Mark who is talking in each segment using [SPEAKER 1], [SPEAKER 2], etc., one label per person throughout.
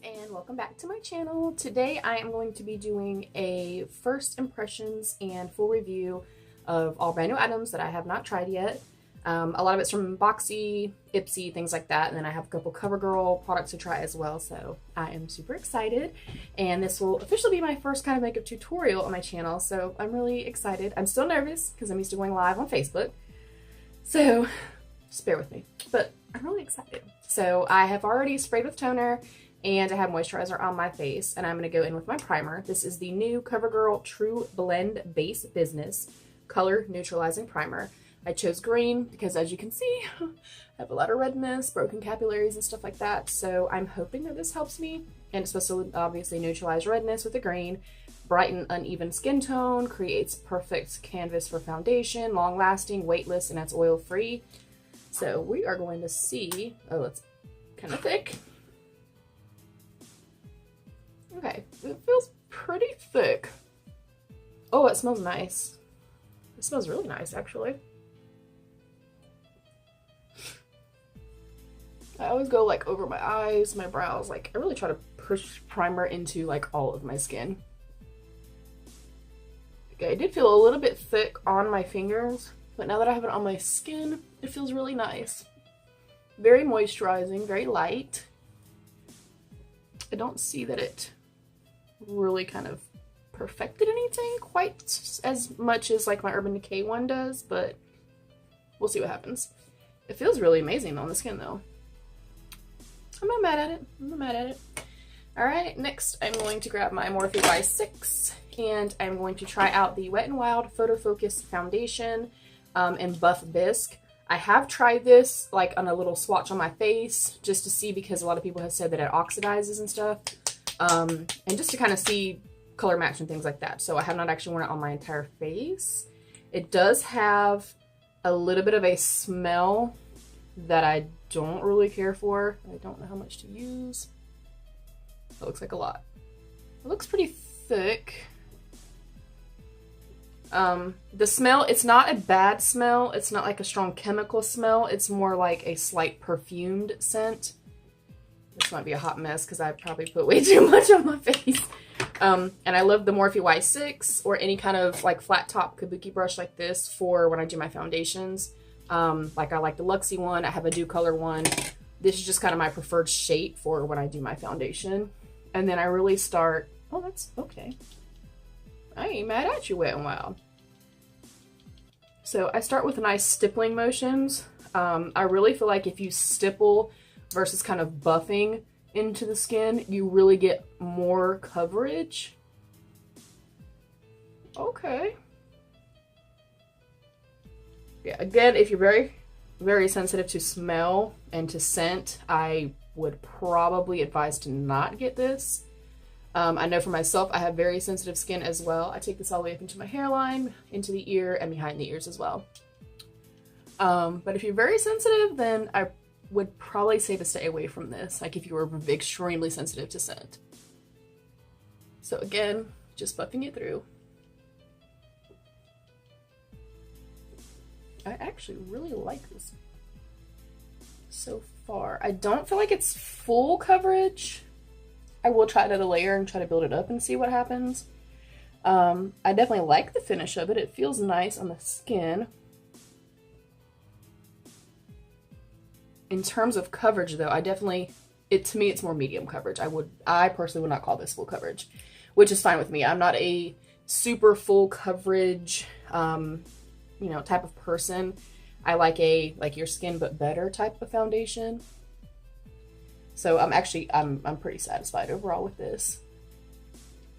[SPEAKER 1] and welcome back to my channel. Today I am going to be doing a first impressions and full review of all brand new items that I have not tried yet. A lot of it's from BOXY, LIPPIE, things like that, and then I have a couple CoverGirl products to try as well, so I am super excited. And this will officially be my first kind of makeup tutorial on my channel, so I'm really excited. I'm still nervous because I'm used to going live on Facebook, so just bear with me, but I'm really excited. So I have already sprayed with toner and I have moisturizer on my face, and I'm going to go in with my primer. This is the new CoverGirl True Blend Base Business Color Neutralizing Primer. I chose green because, as you can see, I have a lot of redness, broken capillaries and stuff like that, so I'm hoping that this helps me. And it's supposed to obviously neutralize redness with the green, brighten uneven skin tone, creates perfect canvas for foundation, long lasting, weightless, and it's oil free. So we are going to see, oh, it's kind of thick. Okay, it feels pretty thick. Oh, it smells nice. It smells really nice, actually. I always go like over my eyes, my brows, like I really try to push primer into like all of my skin. Okay, it did feel a little bit thick on my fingers, but now that I have it on my skin, it feels really nice. Very moisturizing, very light. I don't see that it really kind of perfected anything quite as much as like my Urban Decay one does, but we'll see what happens. It feels really amazing on the skin though. I'm not mad at it. I'm not mad at it. Alright, next I'm going to grab my Morphe Y6 and I'm going to try out the Wet n Wild Photo Focus Foundation in Buff Bisque. I have tried this like on a little swatch on my face just to see, because a lot of people have said that it oxidizes and stuff. And just to kind of see color match and things like that. So I have not actually worn it on my entire face. It does have a little bit of a smell that I don't really care for. I don't know how much to use. It looks like a lot. It looks pretty thick. The smell, it's not a bad smell. It's not like a strong chemical smell. It's more like a slight perfumed scent. This might be a hot mess because I probably put way too much on my face. And I love the Morphe Y6 or any kind of like flat top kabuki brush like this for when I do my foundations. Like I like the Luxie one. I have a Dew Color one. This is just kind of my preferred shape for when I do my foundation. And then I really start, oh, that's okay. I ain't mad at you, Wet n Wild. So I start with nice stippling motions. I really feel like if you stipple versus kind of buffing into the skin, you really get more coverage. Okay. Yeah, again, if you're very, very sensitive to smell and to scent, I would probably advise to not get this. I know for myself, I have very sensitive skin as well. I take this all the way up into my hairline, into the ear, and behind the ears as well. But if you're very sensitive, then I would probably say to stay away from this, like if you were extremely sensitive to scent. So again, just buffing it through. I actually really like this so far. I don't feel like it's full coverage. I will try to add a layer and try to build it up and see what happens. I definitely like the finish of it. It feels nice on the skin. In terms of coverage though, I definitely, to me it's more medium coverage. I personally would not call this full coverage, which is fine with me. I'm not a super full coverage, you know, type of person. I like a like your skin but better type of foundation. So I'm pretty satisfied overall with this.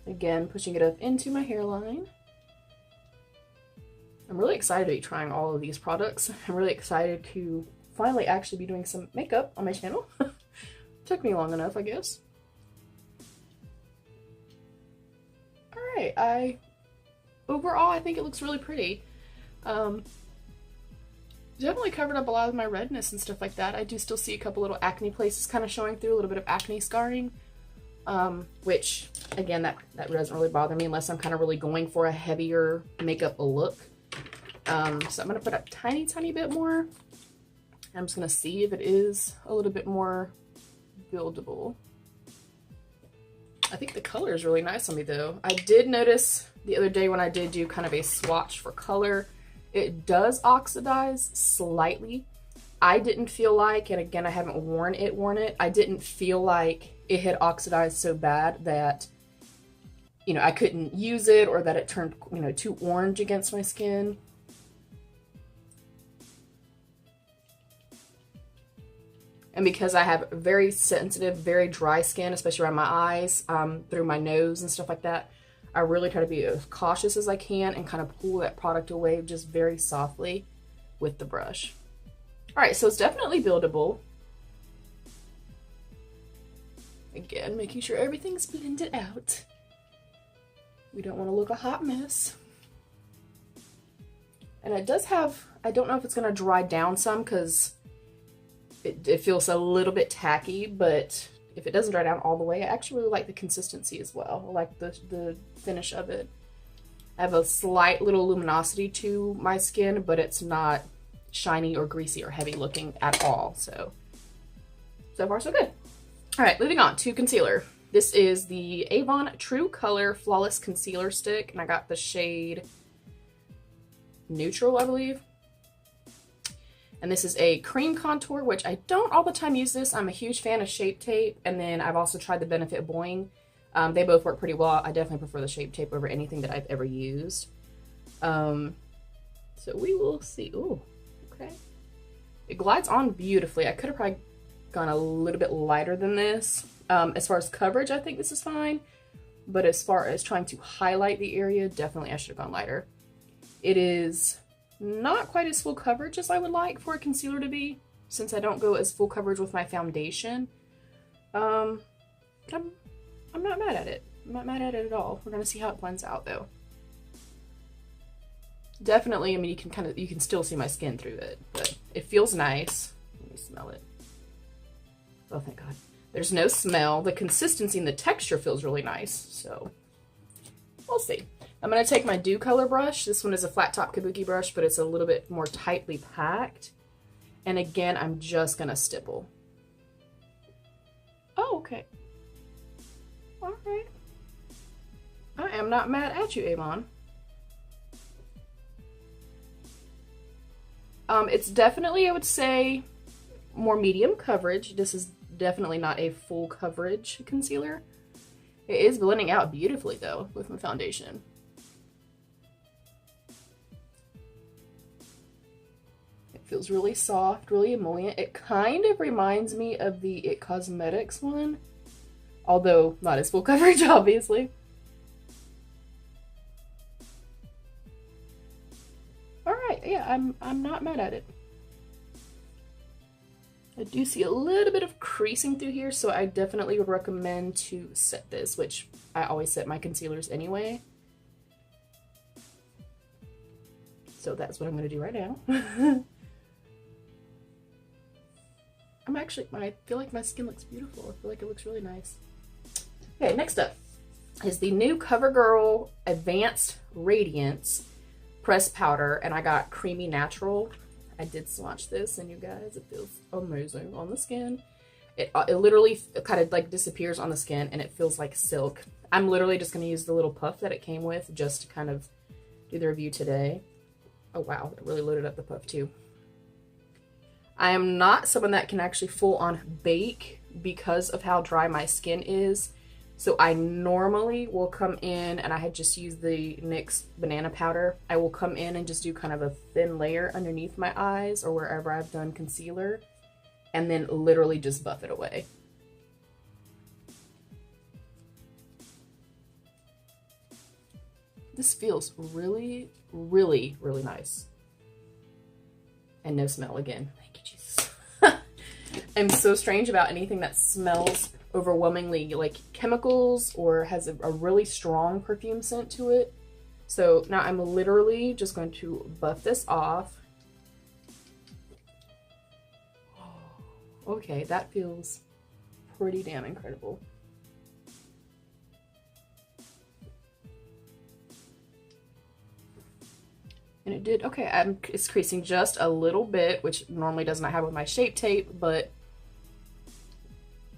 [SPEAKER 1] Again, pushing it up into my hairline. I'm really excited to be trying all of these products. I'm really excited to finally actually be doing some makeup on my channel. Took me long enough, I guess. Alright, overall I think it looks really pretty. Definitely covered up a lot of my redness and stuff like that. I do still see a couple little acne places kind of showing through, a little bit of acne scarring. Which, again, that doesn't really bother me unless I'm kind of really going for a heavier makeup look. So I'm going to put a tiny, tiny bit more. I'm just going to see if it is a little bit more buildable. I think the color is really nice on me though. I did notice the other day when I did do kind of a swatch for color, it does oxidize slightly. I didn't feel like, and again, I haven't worn it, I didn't feel like it had oxidized so bad that, you know, I couldn't use it or that it turned, you know, too orange against my skin. And because I have very sensitive, very dry skin, especially around my eyes, through my nose and stuff like that, I really try to be as cautious as I can and kind of pull that product away just very softly with the brush. All right, so it's definitely buildable. Again, making sure everything's blended out. We don't want to look a hot mess. And it does have, I don't know if it's going to dry down some because it feels a little bit tacky, but if it doesn't dry down all the way, I actually really like the consistency as well. I like the finish of it. I have a slight little luminosity to my skin, but it's not shiny or greasy or heavy looking at all. So far so good. All right, moving on to concealer. This is the Avon True Color Flawless Concealer Stick, and I got the shade Neutral, I believe. And this is a cream contour, which I don't all the time use this. I'm a huge fan of Shape Tape, and then I've also tried the Benefit Boing. They both work pretty well. I definitely prefer the Shape Tape over anything that I've ever used. So we will see. Ooh, okay. It glides on beautifully. I could have probably gone a little bit lighter than this. As far as coverage, I think this is fine. But as far as trying to highlight the area, definitely I should have gone lighter. It is not quite as full coverage as I would like for a concealer to be, since I don't go as full coverage with my foundation. I'm not mad at it. I'm not mad at it at all. We're gonna see how it blends out though. Definitely, I mean, you can still see my skin through it, but it feels nice. Let me smell it. Oh, thank God. There's no smell. The consistency and the texture feels really nice, so we'll see. I'm going to take my Dew Color brush. This one is a flat top kabuki brush, but it's a little bit more tightly packed. And again, I'm just going to stipple. Oh, okay. All right. I am not mad at you, Avon. It's definitely, I would say, more medium coverage. This is definitely not a full coverage concealer. It is blending out beautifully, though, with my foundation. Feels really soft, really emollient. It kind of reminds me of the It Cosmetics one, although not as full coverage, obviously. All right, yeah, I'm not mad at it. I do see a little bit of creasing through here, so I definitely would recommend to set this, which I always set my concealers anyway. So that's what I'm going to do right now. I feel like my skin looks beautiful. I feel like it looks really nice. Okay, next up is the new CoverGirl Advanced Radiance Pressed Powder, and I got Creamy Natural. I did swatch this, and you guys, it feels amazing on the skin. It literally kind of like disappears on the skin, and it feels like silk. I'm literally just going to use the little puff that it came with just to kind of do the review today. Oh wow, it really loaded up the puff too. I am not someone that can actually full on bake because of how dry my skin is. So I normally will come in, and I had just used the NYX banana powder. I will come in and just do kind of a thin layer underneath my eyes or wherever I've done concealer, and then literally just buff it away. This feels really, really, really nice. And no smell again. Thank you, Jesus. I'm so strange about anything that smells overwhelmingly like chemicals or has a really strong perfume scent to it. So now I'm literally just going to buff this off. Okay, that feels pretty damn incredible. And it did, okay, it's creasing just a little bit, which normally does not happen with my Shape Tape, but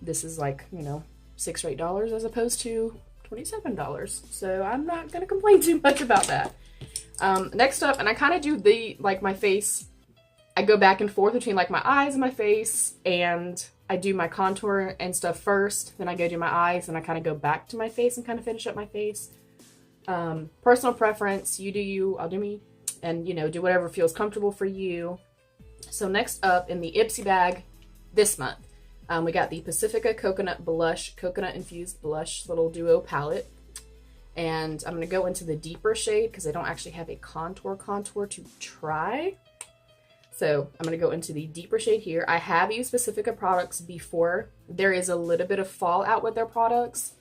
[SPEAKER 1] this is like, you know, $6 or $8 as opposed to $27. So I'm not gonna complain too much about that. Next up, and I kind of do my face, I go back and forth between like my eyes and my face, and I do my contour and stuff first, then I go do my eyes, and I kind of go back to my face and kind of finish up my face. Personal preference, you do you, I'll do me, and you know, do whatever feels comfortable for you. So next up in the Ipsy bag this month, we got the Pacifica Coconut Blush, Coconut Infused Blush little duo palette. And I'm going to go into the deeper shade because I don't actually have a contour to try. So I'm going to go into the deeper shade here. I have used Pacifica products before. There is a little bit of fallout with their products,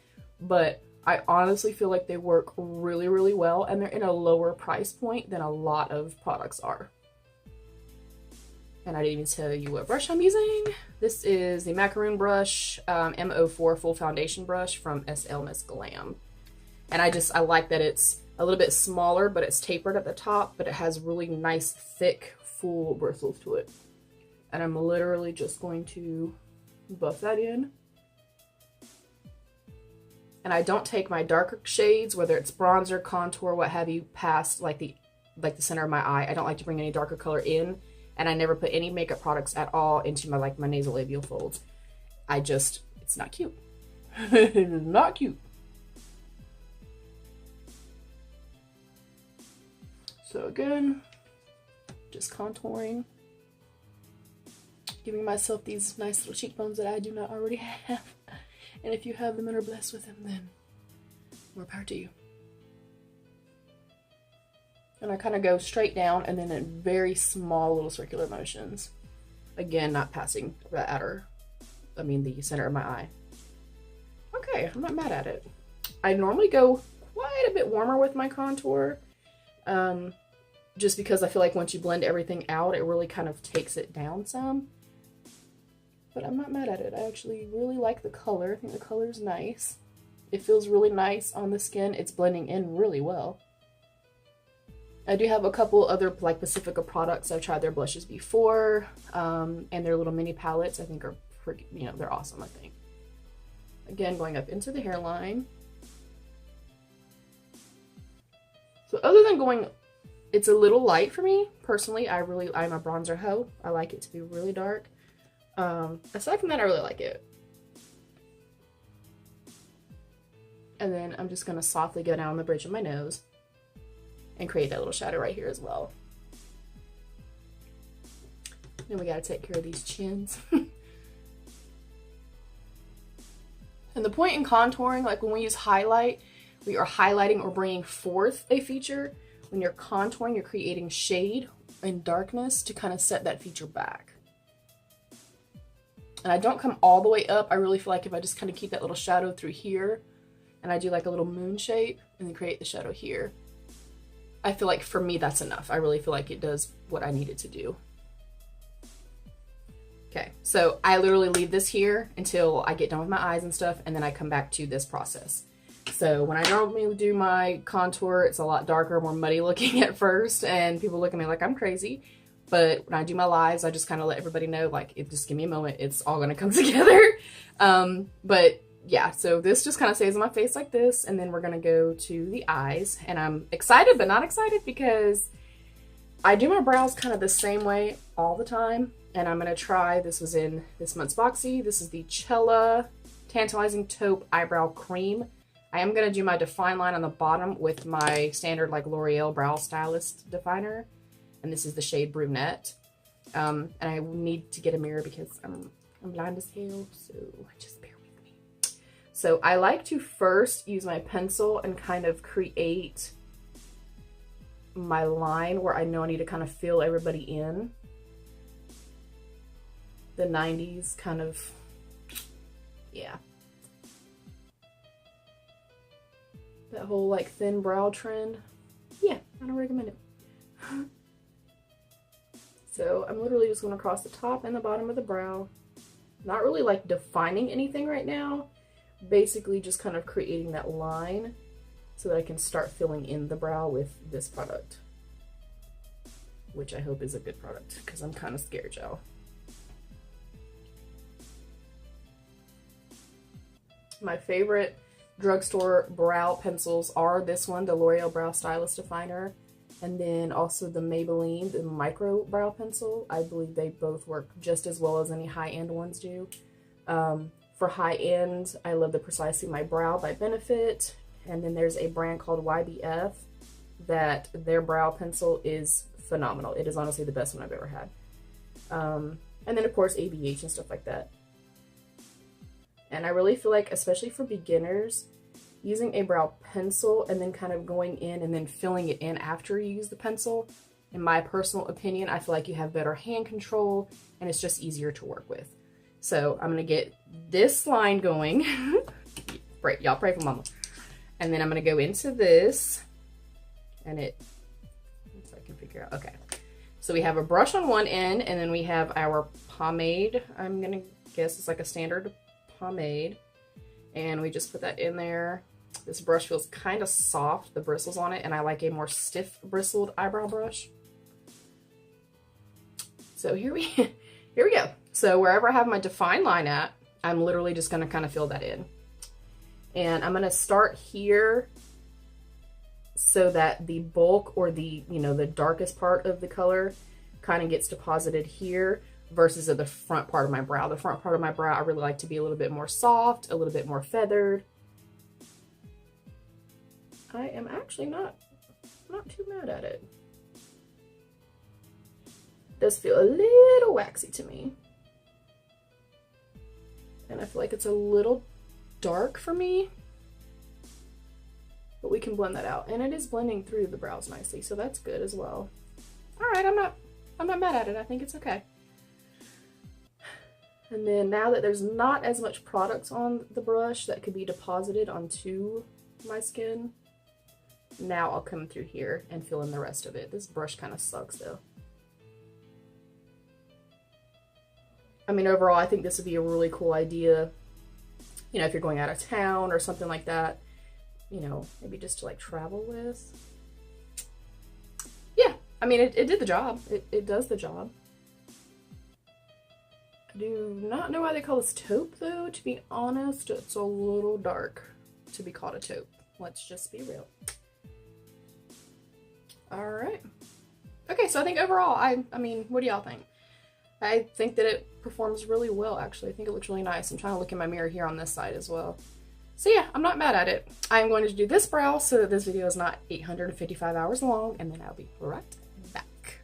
[SPEAKER 1] but I honestly feel like they work really, really well, and they're in a lower price point than a lot of products are. And I didn't even tell you what brush I'm using. This is the Macaroon brush, M04 Full Foundation Brush from SL Miss Glam. And I like that it's a little bit smaller, but it's tapered at the top, but it has really nice, thick, full bristles to it. And I'm literally just going to buff that in. And I don't take my darker shades, whether it's bronzer, contour, what have you, past like the center of my eye. I don't like to bring any darker color in, and I never put any makeup products at all into my my nasolabial folds. It's not cute. It is not cute. So again, just contouring, giving myself these nice little cheekbones that I do not already have. And if you have them and are blessed with them, then more power to you. And I kind of go straight down and then in very small little circular motions. Again, not passing the the center of my eye. Okay, I'm not mad at it. I normally go quite a bit warmer with my contour. Just because I feel like once you blend everything out, it really kind of takes it down some. But I'm not mad at it. I actually really like the color. I think the color's nice. It feels really nice on the skin. It's blending in really well. I do have a couple other like Pacifica products. I've tried their blushes before, and their little mini palettes I think are pretty, they're awesome, I think. Again, going up into the hairline. So other than going, it's a little light for me personally. I'm a bronzer hoe. I like it to be really dark. Aside from that, I really like it. And then I'm just gonna softly go down the bridge of my nose and create that little shadow right here as well. Then we gotta take care of these chins. And the point in contouring, like when we use highlight, we are highlighting or bringing forth a feature. When you're contouring, you're creating shade and darkness to kind of set that feature back. And I don't come all the way up. I really feel like if I just kind of keep that little shadow through here, and I do like a little moon shape and then create the shadow here, I feel like for me that's enough. I really feel like it does what I need it to do. Okay, so I literally leave this here until I get done with my eyes and stuff, and then I come back to this process. So when I normally do my contour, it's a lot darker, more muddy looking at first, and people look at me like I'm crazy. But when I do my lives, I just kind of let everybody know, like, just give me a moment, it's all gonna come together. But yeah, so this just kind of stays on my face like this, and then we're gonna go to the eyes. And I'm excited but not excited because I do my brows kind of the same way all the time. And I'm gonna try, this was in this month's BOXY, this is the Cella Tantalizing Taupe Eyebrow Cream. I am gonna do my define line on the bottom with my standard like L'Oreal Brow Stylist definer. And this is the shade Brunette. And I need to get a mirror because I'm blind as hell, so just bear with me. So I like to first use my pencil and kind of create my line where I know I need to kind of fill everybody in. The 90s kind of, yeah. That whole like thin brow trend. Yeah, I don't recommend it. So I'm literally just going to cross the top and the bottom of the brow. Not really like defining anything right now. Basically just kind of creating that line so that I can start filling in the brow with this product. Which I hope is a good product because I'm kind of scared, y'all. My favorite drugstore brow pencils are this one, the L'Oreal Brow Stylist Definer, and then also the Maybelline, the Micro Brow Pencil. I believe they both work just as well as any high-end ones do. For high-end, I love the Precisely My Brow by Benefit, and then there's a brand called YBF that their brow pencil is phenomenal. It is honestly the best one I've ever had. And then of course ABH and stuff like that. And I really feel like, especially for beginners, using a brow pencil and then kind of going in and then filling it in after you use the pencil, in my personal opinion, I feel like you have better hand control and it's just easier to work with. So I'm going to get this line going. Y'all pray for mama. And then I'm going to go into this and if I can figure out, okay. So we have a brush on one end and then we have our pomade. I'm going to guess it's like a standard pomade, and we just put that in there. This brush feels kind of soft, the bristles on it, and I like a more stiff bristled eyebrow brush. So here we go. So wherever I have my define line at, I'm literally just going to kind of fill that in. And I'm going to start here so that the bulk, or the, you know, the darkest part of the color kind of gets deposited here versus at the front part of my brow. The front part of my brow I really like to be a little bit more soft, a little bit more feathered. I am actually not too mad at it. It does feel a little waxy to me. And I feel like it's a little dark for me. But we can blend that out. And it is blending through the brows nicely, so that's good as well. Alright, I'm not mad at it. I think it's okay. And then now that there's not as much product on the brush that could be deposited onto my skin, now I'll come through here and fill in the rest of it. This brush kind of sucks though. I mean, overall, I think this would be a really cool idea, you know, if you're going out of town or something like that, you know, maybe just to like travel with. Yeah, I mean, it did the job. It does the job. I do not know why they call this taupe though, to be honest. It's a little dark to be called a taupe. Let's just be real. All right. Okay, so I think overall, I mean, what do y'all think? I think that it performs really well, actually. I think it looks really nice. I'm trying to look in my mirror here on this side as well. So yeah, I'm not mad at it. I'm going to do this brow so that this video is not 855 hours long, and then I'll be right back.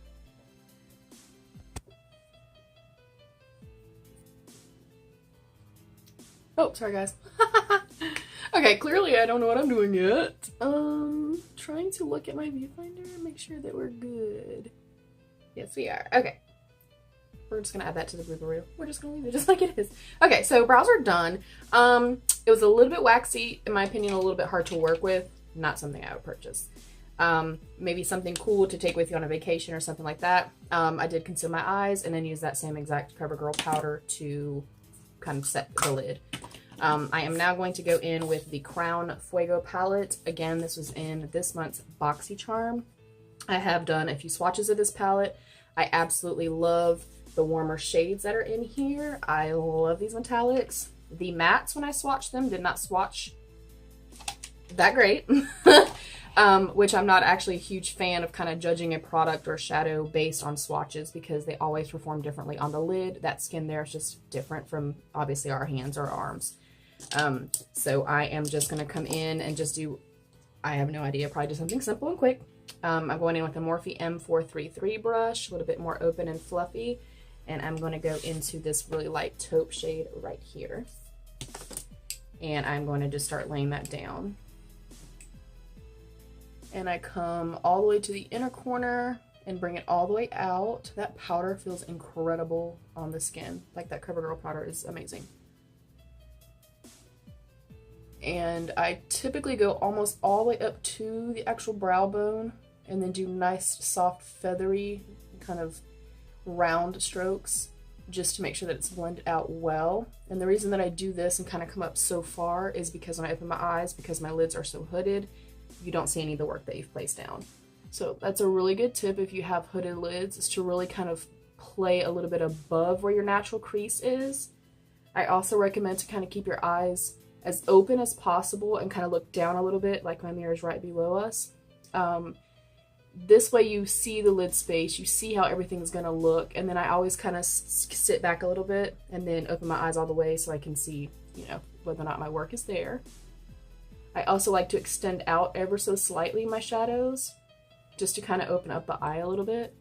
[SPEAKER 1] Oh, sorry guys. Okay, clearly I don't know what I'm doing yet. Trying to look at my viewfinder and make sure that we're good. Yes, we are. Okay. We're just gonna add that to the blooper reel. We're just gonna leave it just like it is. Okay, so brows are done. It was a little bit waxy, in my opinion, a little bit hard to work with. Not something I would purchase. Maybe something cool to take with you on a vacation or something like that. I did conceal my eyes and then use that same exact CoverGirl powder to kind of set the lid. I am now going to go in with the Crown Fuego palette. Again, this was in this month's BOXY charm. I have done a few swatches of this palette. I absolutely love the warmer shades that are in here. I love these metallics. The mattes, when I swatched them, did not swatch that great. Which I'm not actually a huge fan of kind of judging a product or shadow based on swatches, because they always perform differently on the lid. That skin there is just different from obviously our hands or arms. So I am just going to come in and just do, I have no idea, probably do something simple and quick. I'm going in with a Morphe M433 brush, a little bit more open and fluffy. And I'm going to go into this really light taupe shade right here. And I'm going to just start laying that down. And I come all the way to the inner corner and bring it all the way out. That powder feels incredible on the skin. Like, that CoverGirl powder is amazing. And I typically go almost all the way up to the actual brow bone and then do nice, soft, feathery, kind of round strokes just to make sure that it's blended out well. And the reason that I do this and kind of come up so far is because when I open my eyes, because my lids are so hooded, you don't see any of the work that you've placed down. So that's a really good tip if you have hooded lids, is to really kind of play a little bit above where your natural crease is. I also recommend to kind of keep your eyes as open as possible and kind of look down a little bit, like my mirror's right below us. This way you see the lid space, you see how everything's gonna look, and then I always kind of sit back a little bit and then open my eyes all the way so I can see, you know, whether or not my work is there. I also like to extend out ever so slightly my shadows, just to kind of open up the eye a little bit.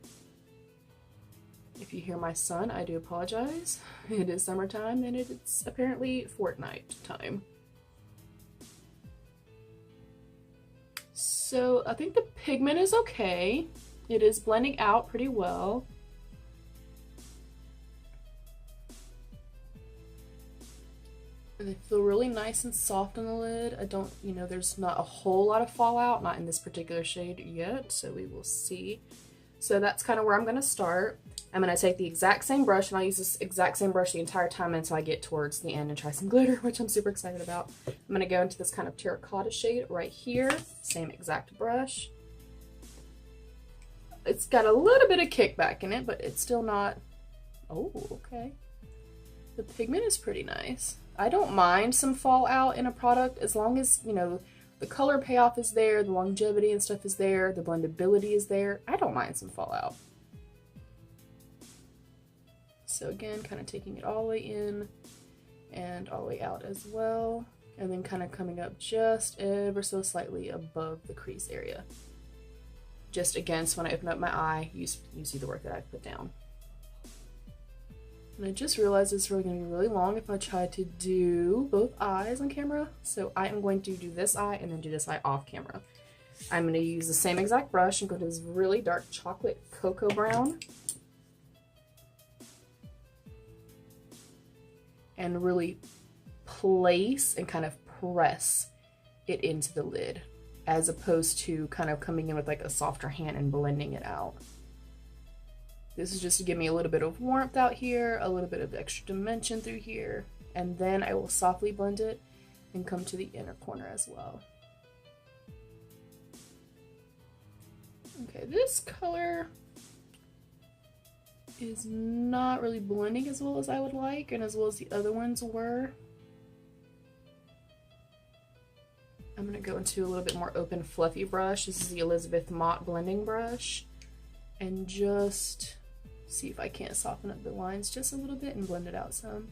[SPEAKER 1] If you hear my son, I do apologize. It is summertime and it's apparently Fortnite time. So I think the pigment is okay. It is blending out pretty well. And they feel really nice and soft on the lid. I don't, you know, there's not a whole lot of fallout, not in this particular shade yet, so we will see. So that's kind of where I'm going to start. I'm going to take the exact same brush, and I'll use this exact same brush the entire time until I get towards the end and try some glitter, which I'm super excited about. I'm going to go into this kind of terracotta shade right here, same exact brush. It's got a little bit of kickback in it, but it's still not, oh, okay. The pigment is pretty nice. I don't mind some fallout in a product as long as, you know, the color payoff is there, the longevity and stuff is there, the blendability is there. I don't mind some fallout. So again, kind of taking it all the way in and all the way out as well. And then kind of coming up just ever so slightly above the crease area. Just again, so when I open up my eye, you see the work that I've put down. And I just realized it's really going to be really long if I try to do both eyes on camera. So I am going to do this eye and then do this eye off camera. I'm going to use the same exact brush and go to this really dark chocolate cocoa brown. And really place and kind of press it into the lid, as opposed to kind of coming in with like a softer hand and blending it out. This is just to give me a little bit of warmth out here, a little bit of extra dimension through here, and then I will softly blend it and come to the inner corner as well. Okay, this color is not really blending as well as I would like and as well as the other ones were. I'm going to go into a little bit more open fluffy brush. This is the Elizabeth Mott blending brush, and just see if I can't soften up the lines just a little bit and blend it out some.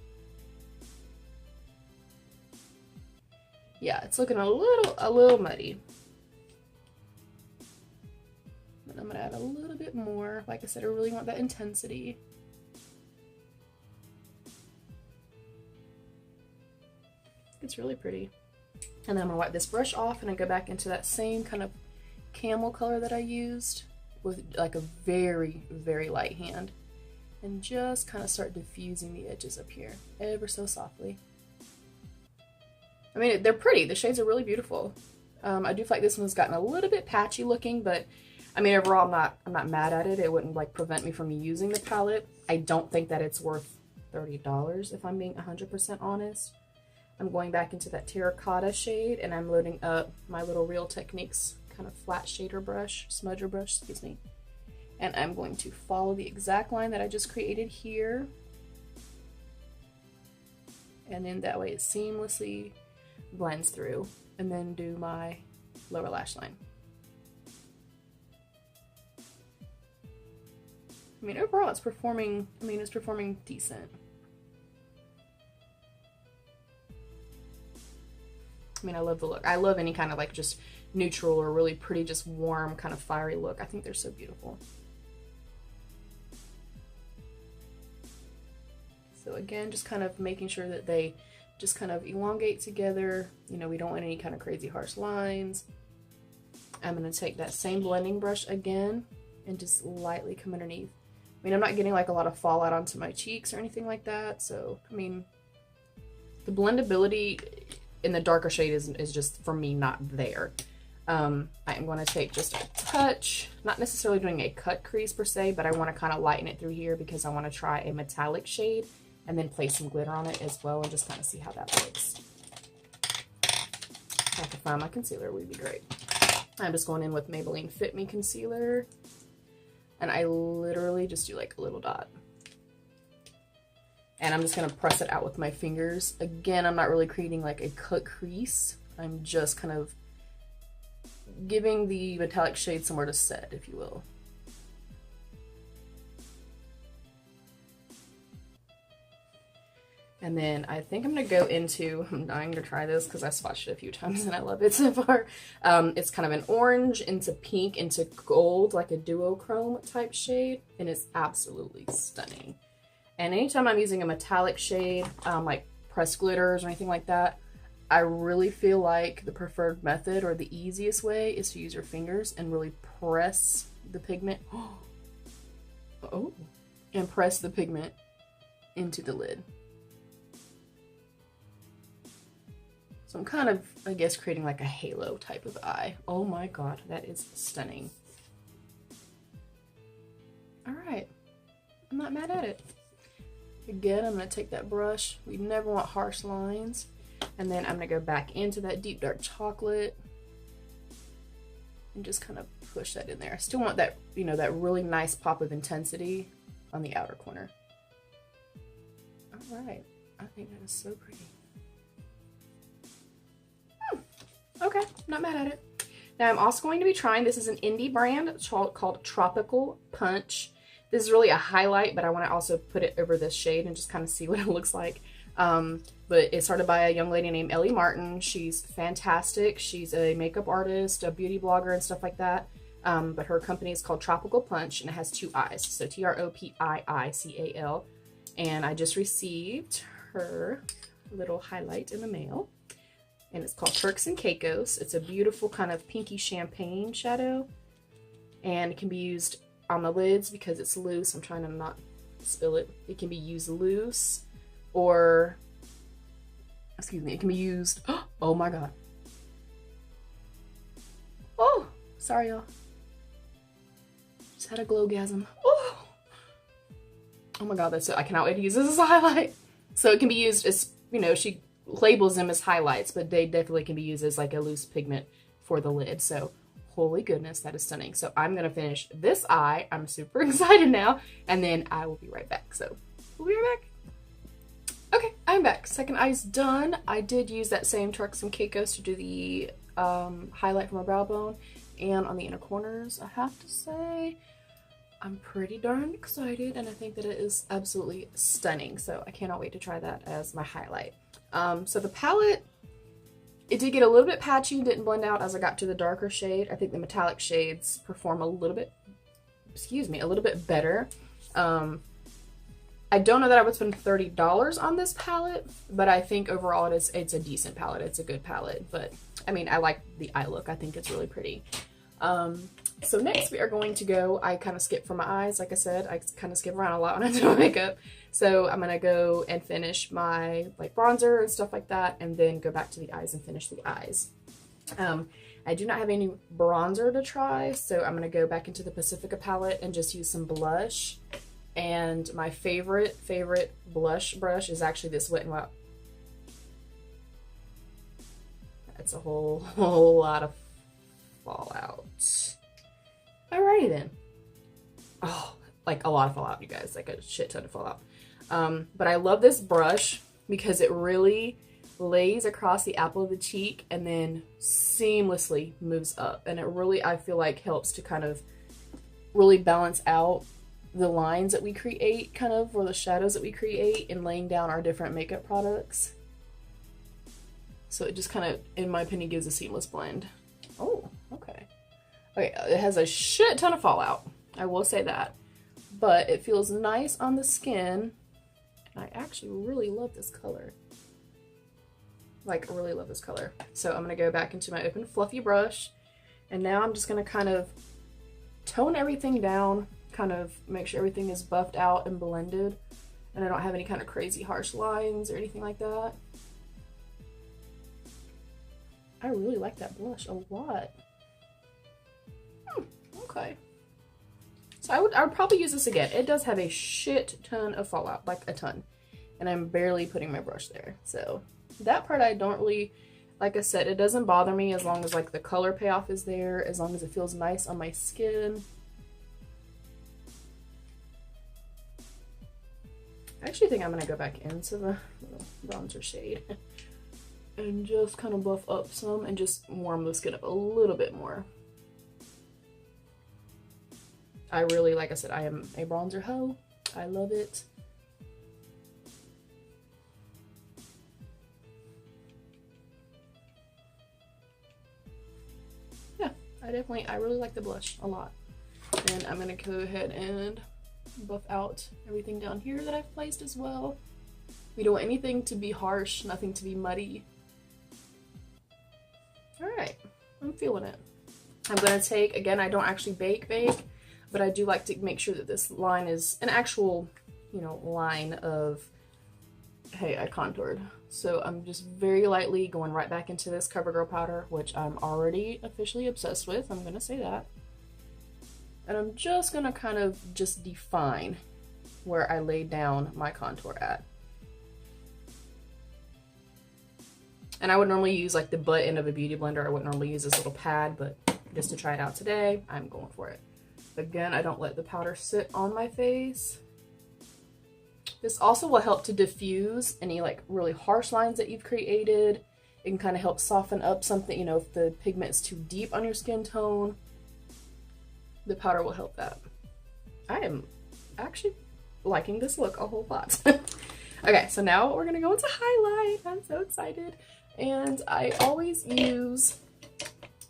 [SPEAKER 1] Yeah, it's looking a little muddy. And I'm gonna add a little bit more. Like I said, I really want that intensity. It's really pretty. And then I'm gonna wipe this brush off and I go back into that same kind of camel color that I used with like a very, very light hand. And just kind of start diffusing the edges up here, ever so softly. I mean, they're pretty. The shades are really beautiful. I do feel like this one's gotten a little bit patchy looking, but I mean, overall, I'm not mad at it. It wouldn't like prevent me from using the palette. I don't think that it's worth $30 if I'm being 100% honest. I'm going back into that terracotta shade and I'm loading up my little Real Techniques kind of flat shader brush, smudger brush, excuse me. And I'm going to follow the exact line that I just created here. And then that way it seamlessly blends through. And then do my lower lash line. I mean, overall it's performing decent. I mean, I love the look. I love any kind of like just neutral or really pretty, just warm, kind of fiery look. I think they're so beautiful. So again, just kind of making sure that they just kind of elongate together. You know, we don't want any kind of crazy harsh lines. I'm going to take that same blending brush again and just lightly come underneath. I mean, I'm not getting like a lot of fallout onto my cheeks or anything like that. So, I mean, the blendability in the darker shade is just, for me, not there. I am going to take just a touch, not necessarily doing a cut crease per se, but I want to kind of lighten it through here because I want to try a metallic shade and then place some glitter on it as well and just kind of see how that looks. If I could find my concealer, it would be great. I'm just going in with Maybelline Fit Me concealer, and I literally just do like a little dot. And I'm just going to press it out with my fingers. Again, I'm not really creating like a cut crease. I'm just kind of giving the metallic shade somewhere to set, if you will. And then I think I'm going to go into, I'm dying to try this because I swatched it a few times and I love it so far. It's kind of an orange into pink into gold, like a duochrome type shade. And it's absolutely stunning. And anytime I'm using a metallic shade, like pressed glitters or anything like that, I really feel like the preferred method or the easiest way is to use your fingers and really press the pigment. Oh, and press the pigment into the lid. So I'm kind of, I guess, creating like a halo type of eye. Oh my god, that is stunning. All right, I'm not mad at it. Again, I'm going to take that brush. We never want harsh lines. And then I'm going to go back into that deep dark chocolate and just kind of push that in there. I still want that, you know, that really nice pop of intensity on the outer corner. All right, I think that is so pretty. Okay, not mad at it. Now I'm also going to be trying, this is an indie brand called Tropical Punch. This is really a highlight, but I want to also put it over this shade and just kind of see what it looks like. But it's started by a young lady named Elly Martin. She's fantastic. She's a makeup artist, a beauty blogger, and stuff like that. But her company is called Tropical Punch, and it has 2 eyes. So Tropiical. And I just received her little highlight in the mail. And it's called Turks and Caicos. It's a beautiful kind of pinky champagne shadow. And it can be used on the lids because it's loose. I'm trying to not spill it. It can be used loose or, excuse me, it can be used, oh my god. Oh, sorry y'all. Just had a glowgasm. Oh, oh my god, that's so, I cannot wait to use this as a highlight. So it can be used as, you know, she labels them as highlights, but they definitely can be used as like a loose pigment for the lid. So holy goodness, that is stunning. So I'm gonna finish this eye. I'm super excited now, and then I will be right back. So we'll be right back. Okay, I'm back. Second eye's done. I did use that same Turks and Caicos to do the highlight from my brow bone and on the inner corners. I have to say I'm pretty darn excited, and I think that it is absolutely stunning. So I cannot wait to try that as my highlight. So the palette, it did get a little bit patchy, didn't blend out as I got to the darker shade. I think the metallic shades perform a little bit, a little bit better. I don't know that I would spend $30 on this palette, but I think overall it's a decent palette. It's a good palette, but I mean, I like the eye look. I think it's really pretty. So next we are going to go, I kind of skip for my eyes. Like I said, I kind of skip around a lot when I do my makeup. So I'm going to go and finish my like bronzer and stuff like that, and then go back to the eyes and finish the eyes. I do not have any bronzer to try, so I'm going to go back into the Pacifica palette and just use some blush. And my favorite blush brush is actually this Wet n Wild. That's a whole lot of fallout. Alrighty then. Oh, like a lot of fallout, you guys, like a shit ton of fallout. But I love this brush because it really lays across the apple of the cheek and then seamlessly moves up. And it really, I feel like, helps to kind of really balance out the lines that we create, kind of, or the shadows that we create in laying down our different makeup products. So it just kind of, in my opinion, gives a seamless blend. Oh, okay. Okay, it has a shit ton of fallout, I will say that. But it feels nice on the skin. And I actually really love this color. Like, really love this color. So I'm going to go back into my open fluffy brush. And now I'm just going to kind of tone everything down. Kind of make sure everything is buffed out and blended. And I don't have any kind of crazy harsh lines or anything like that. I really like that blush a lot. Okay. So I would probably use this again. It does have a shit ton of fallout, like a ton. And I'm barely putting my brush there. So that part I don't really, like I said, it doesn't bother me as long as like the color payoff is there, as long as it feels nice on my skin. I actually think I'm gonna go back into the bronzer shade and just kind of buff up some and just warm the skin up a little bit more. I really, like I said, I am a bronzer hoe. I love it. Yeah, I really like the blush a lot. And I'm gonna go ahead and buff out everything down here that I've placed as well. We don't want anything to be harsh, nothing to be muddy. All right, I'm feeling it. I'm gonna take, again, I don't actually bake, but I do like to make sure that this line is an actual, you know, line of, hey, I contoured. So I'm just very lightly going right back into this CoverGirl powder, which I'm already officially obsessed with. I'm gonna say that. And I'm just gonna kind of just define where I laid down my contour at. And I would normally use like the butt end of a beauty blender. I wouldn't normally use this little pad, but just to try it out today, I'm going for it. Again, I don't let the powder sit on my face. This also will help to diffuse any like really harsh lines that you've created. It can kind of help soften up something, you know, if the pigment is too deep on your skin tone. The powder will help that. I am actually liking this look a whole lot. Okay, so now we're gonna go into highlight. I'm so excited. And I always use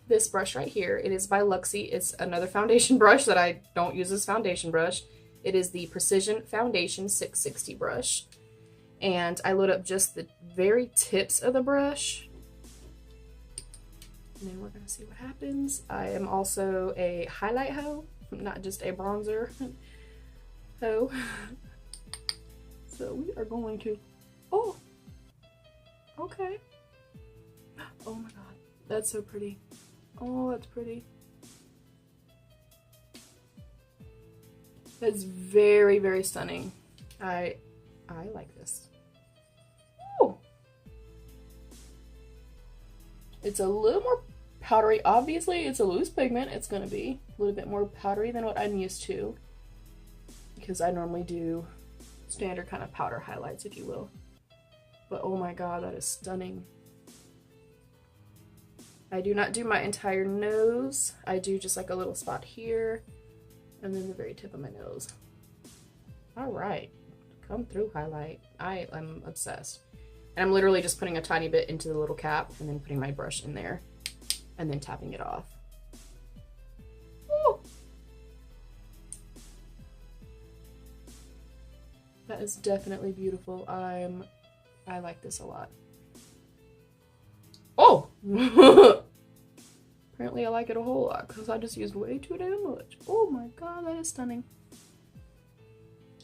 [SPEAKER 1] this brush right here. It is by Luxie. It's another foundation brush that I don't use as foundation brush. It is the Precision Foundation 660 brush. And I load up just the very tips of the brush. And then we're gonna see what happens. I am also a highlight hoe, not just a bronzer hoe. So we are going to, oh, okay. Oh my God, that's so pretty. Oh, that's pretty. That's very, very stunning. I like this. Oh, it's a little more powdery. Obviously, it's a loose pigment. It's going to be a little bit more powdery than what I'm used to, because I normally do standard kind of powder highlights, if you will. But oh my God, that is stunning. I do not do my entire nose. I do just like a little spot here and then the very tip of my nose. All right, come through highlight. I am obsessed. And I'm literally just putting a tiny bit into the little cap and then putting my brush in there and then tapping it off. Ooh. That is definitely beautiful. I like this a lot. Oh! Apparently I like it a whole lot because I just used way too damn much. Oh my God, that is stunning.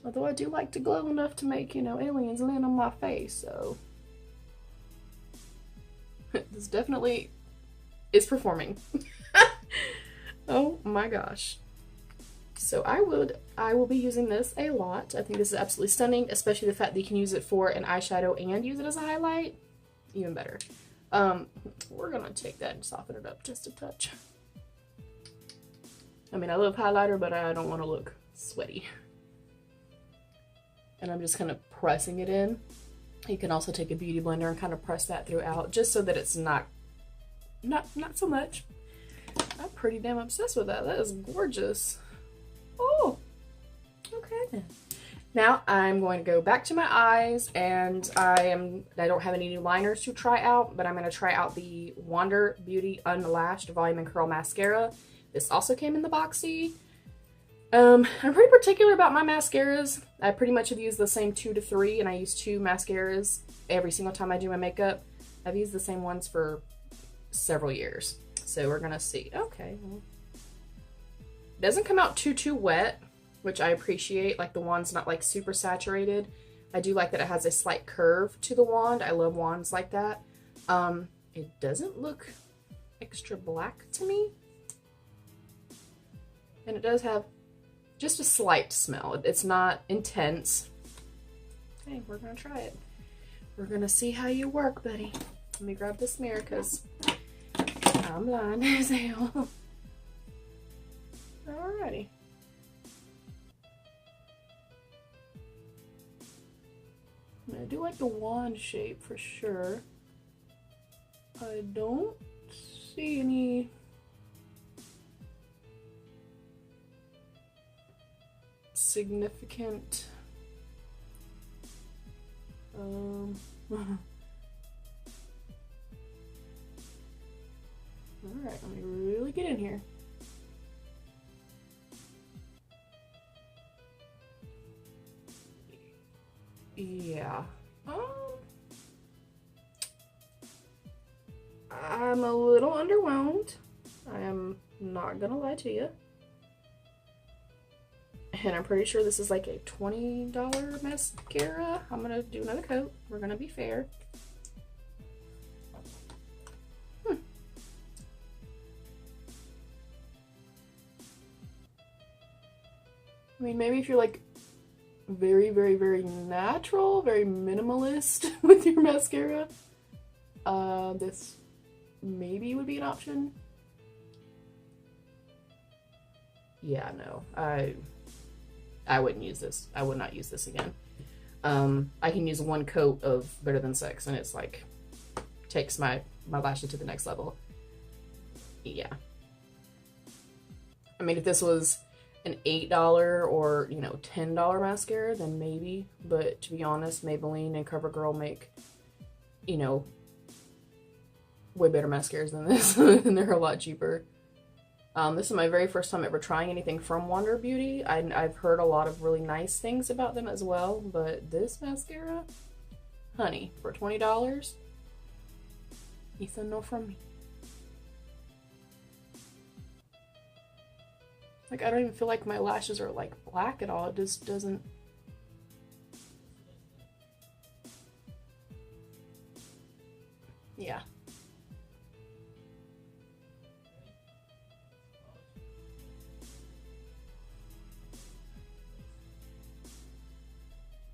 [SPEAKER 1] Although I do like to glow enough to make, you know, aliens land on my face, so. This definitely is performing. Oh my gosh. So I will be using this a lot. I think this is absolutely stunning, especially the fact that you can use it for an eyeshadow and use it as a highlight. Even better. We're gonna take that and soften it up just a touch. I mean, I love highlighter, but I don't want to look sweaty. And I'm just kind of pressing it in. You can also take a beauty blender and kind of press that throughout, just so that it's not so much. I'm pretty damn obsessed with that. That is gorgeous. Oh, okay then. Now I'm going to go back to my eyes, and I don't have any new liners to try out, but I'm going to try out the Wander Beauty Unlashed Volume and Curl Mascara. This also came in the BOXY. I'm pretty particular about my mascaras. I pretty much have used the same 2 to 3, and I use 2 mascaras every single time I do my makeup. I've used the same ones for several years. So we're going to see. Okay. Well, it doesn't come out too wet, which I appreciate. Like, the wand's not like super saturated. I do like that it has a slight curve to the wand. I love wands like that. It doesn't look extra black to me. And it does have just a slight smell. It's not intense. Okay, we're gonna try it. We're gonna see how you work, buddy. Let me grab this mirror because I'm blind as hell. Alrighty. I do like the wand shape for sure. I don't see any significant Alright, let me really get in here. Yeah. I'm a little underwhelmed. I am not gonna lie to you. And I'm pretty sure this is like a $20 mascara. I'm gonna do another coat. We're gonna be fair. I mean, maybe if you're like very, very, very natural, very minimalist with your mascara, this maybe would be an option. Yeah, no, I wouldn't use this. I would not use this again. I can use one coat of Better Than Sex and it's like, takes my lashes to the next level. Yeah. I mean, if this was an $8 or, you know, $10 mascara, then maybe. But to be honest, Maybelline and CoverGirl make, you know, way better mascaras than this. And they're a lot cheaper. This is my very first time ever trying anything from Wander Beauty. I've heard a lot of really nice things about them as well. But this mascara, honey, for $20, Ethan, no from me. Like, I don't even feel like my lashes are, like, black at all. It just doesn't... Yeah.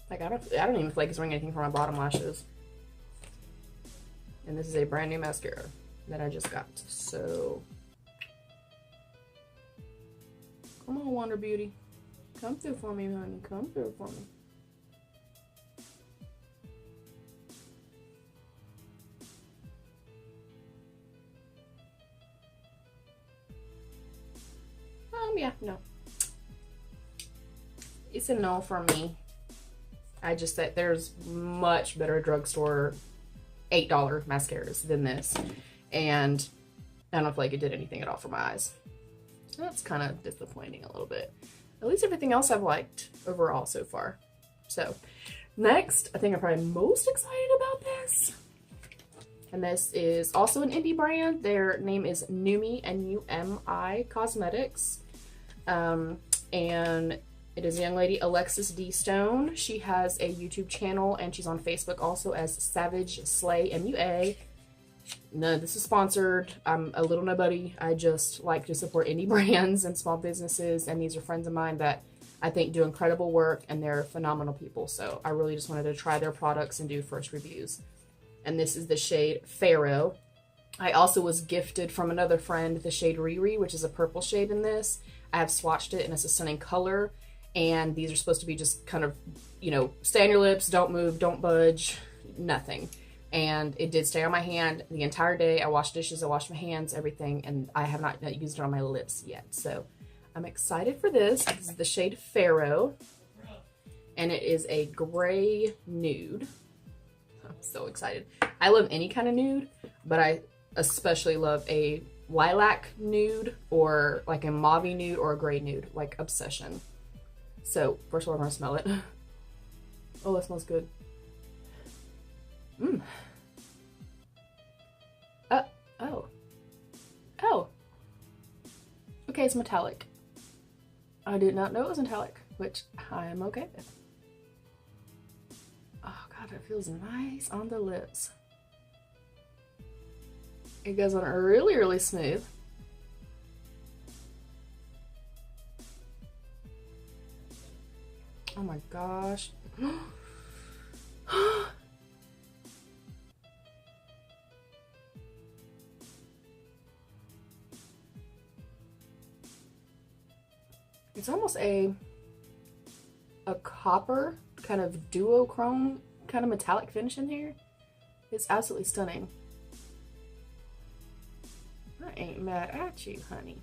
[SPEAKER 1] Like, I don't even feel like it's doing anything for my bottom lashes. And this is a brand new mascara that I just got, so... Come on, Wander Beauty. Come through for me, honey. Come through for me. Yeah, no. It's a no for me. I just said there's much better drugstore $8 mascaras than this. And I don't feel like it did anything at all for my eyes. That's kind of disappointing a little bit. At least everything else I've liked overall so far. So next, I think I'm probably most excited about this. And this is also an indie brand. Their name is Numi, N-U-M-I Cosmetics. And it is a young lady, Alexis D. Stone. She has a YouTube channel and she's on Facebook also as Savageslaymua. No, this is sponsored. I'm a little nobody. I just like to support indie brands and small businesses, and these are friends of mine that I think do incredible work, and they're phenomenal people. So I really just wanted to try their products and do first reviews. And this is the shade Pharaoh. I also was gifted from another friend the shade Riri, which is a purple shade in this. I have swatched it and it's a stunning color. And these are supposed to be just kind of, you know, stay on your lips, don't move, don't budge, nothing. And it did stay on my hand the entire day. I washed dishes, I washed my hands, everything, and I have not used it on my lips yet. So I'm excited for this. This is the shade Pharaoh, and it is a gray nude. I'm so excited. I love any kind of nude, but I especially love a lilac nude or like a mauve nude or a gray nude, like obsession. So first of all, I'm gonna smell it. Oh, that smells good. Mmm. Oh. Okay, it's metallic. I did not know it was metallic, which I am okay with. Oh god, it feels nice on the lips. It goes on really, really smooth. Oh my gosh. It's almost a copper kind of duochrome kind of metallic finish in here. It's absolutely stunning. I ain't mad at you, honey.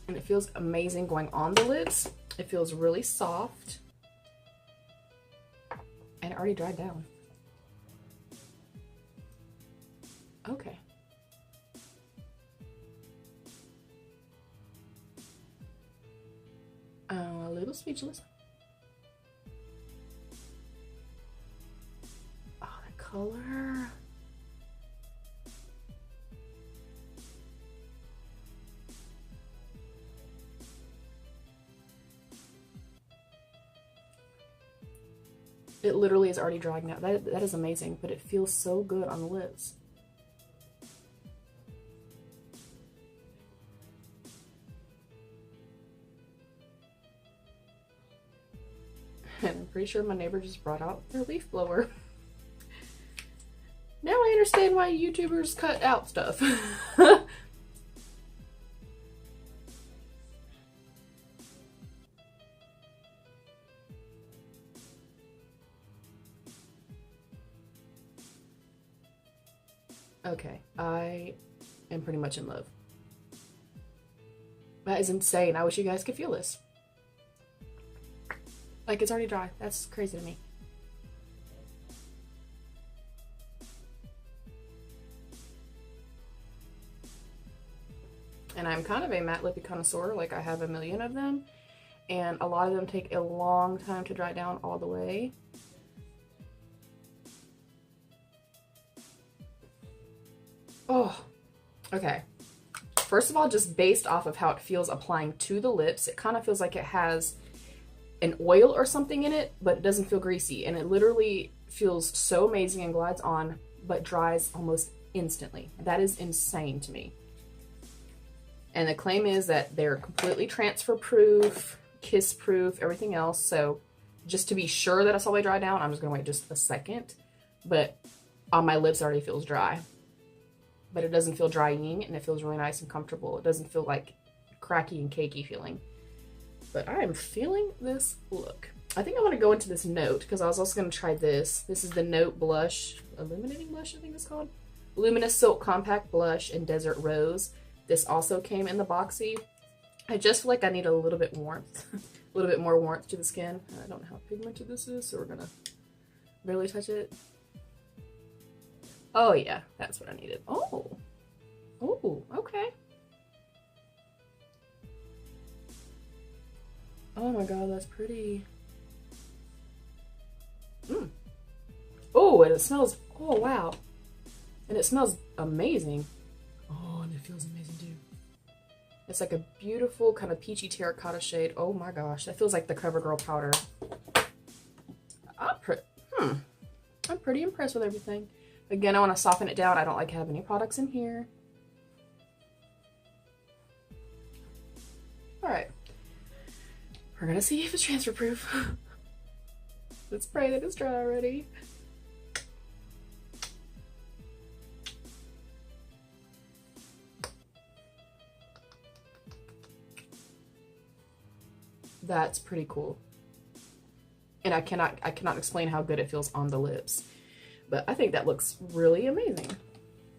[SPEAKER 1] And it feels amazing going on the lips. It feels really soft. And it already dried down. Okay. A little speechless. Oh, the color. It literally is already drying now. That is amazing, but it feels so good on the lips. And I'm pretty sure my neighbor just brought out their leaf blower. Now I understand why YouTubers cut out stuff. Okay, I am pretty much in love. That is insane. I wish you guys could feel this. Like, it's already dry. That's crazy to me. And I'm kind of a matte lippy connoisseur. Like, I have a million of them. And a lot of them take a long time to dry down all the way. Oh, okay. First of all, just based off of how it feels applying to the lips, it kind of feels like it has an oil or something in it, but it doesn't feel greasy. And it literally feels so amazing and glides on, but dries almost instantly. That is insane to me. And the claim is that they're completely transfer proof, kiss proof, everything else. So just to be sure that it's all the way dry down, I'm just gonna wait just a second. But on my lips, it already feels dry. But it doesn't feel drying, and it feels really nice and comfortable. It doesn't feel like cracky and cakey feeling. But I am feeling this look. I think I want to go into this Note, because I was also going to try this. This is the Note Blush, Illuminating Blush, I think it's called. Luminous Silk Compact Blush in Desert Rose. This also came in the BOXY. I just feel like I need a little bit warmth. A little bit more warmth to the skin. I don't know how pigmented this is, so we're going to barely touch it. Oh yeah, that's what I needed. Oh. Oh, okay. Oh my god, that's pretty. Oh, and it smells, oh wow. And it smells amazing. Oh, and it feels amazing too. It's like a beautiful kind of peachy terracotta shade. Oh my gosh, that feels like the CoverGirl powder. I'm pretty impressed with everything. Again, I want to soften it down. I don't like having any products in here. Alright. We're gonna see if it's transfer proof. Let's pray that it's dry already. That's pretty cool. And I cannot explain how good it feels on the lips. But I think that looks really amazing.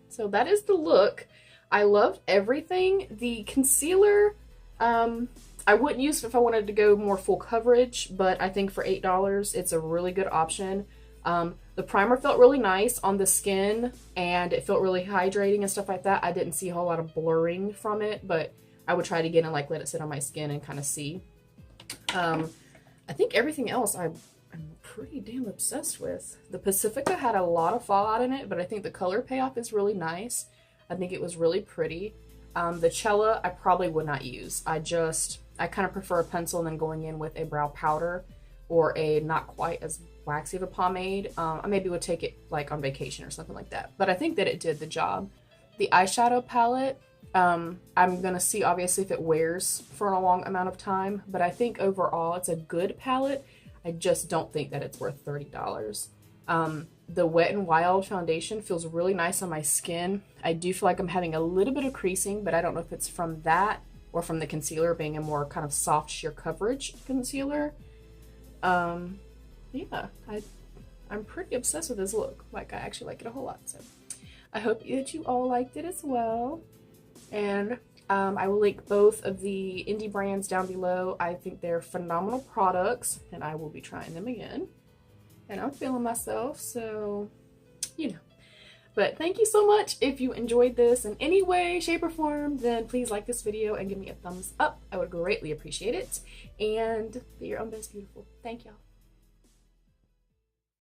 [SPEAKER 1] So that is the look. I loved everything. The concealer, I wouldn't use it if I wanted to go more full coverage, but I think for $8, it's a really good option. The primer felt really nice on the skin, and it felt really hydrating and stuff like that. I didn't see a whole lot of blurring from it, but I would try it again and like let it sit on my skin and kind of see. I think everything else I'm pretty damn obsessed with. The Pacifica had a lot of fallout in it, but I think the color payoff is really nice. I think it was really pretty. The Cella I probably would not use. I kind of prefer a pencil and then going in with a brow powder or a not quite as waxy of a pomade. I maybe would take it like on vacation or something like that. But I think that it did the job. The eyeshadow palette, I'm gonna see obviously if it wears for a long amount of time, but I think overall it's a good palette. I just don't think that it's worth $30. The Wet n Wild foundation feels really nice on my skin. I do feel like I'm having a little bit of creasing, but I don't know if it's from that or from the concealer being a more kind of soft sheer coverage concealer. Yeah, I'm pretty obsessed with this look. Like, I actually like it a whole lot. So I hope that you all liked it as well. And I will link both of the indie brands down below. I think they're phenomenal products, and I will be trying them again. And I'm feeling myself, so, you know. But thank you so much. If you enjoyed this in any way, shape, or form, then please like this video and give me a thumbs up. I would greatly appreciate it. And be your own best beautiful. Thank y'all.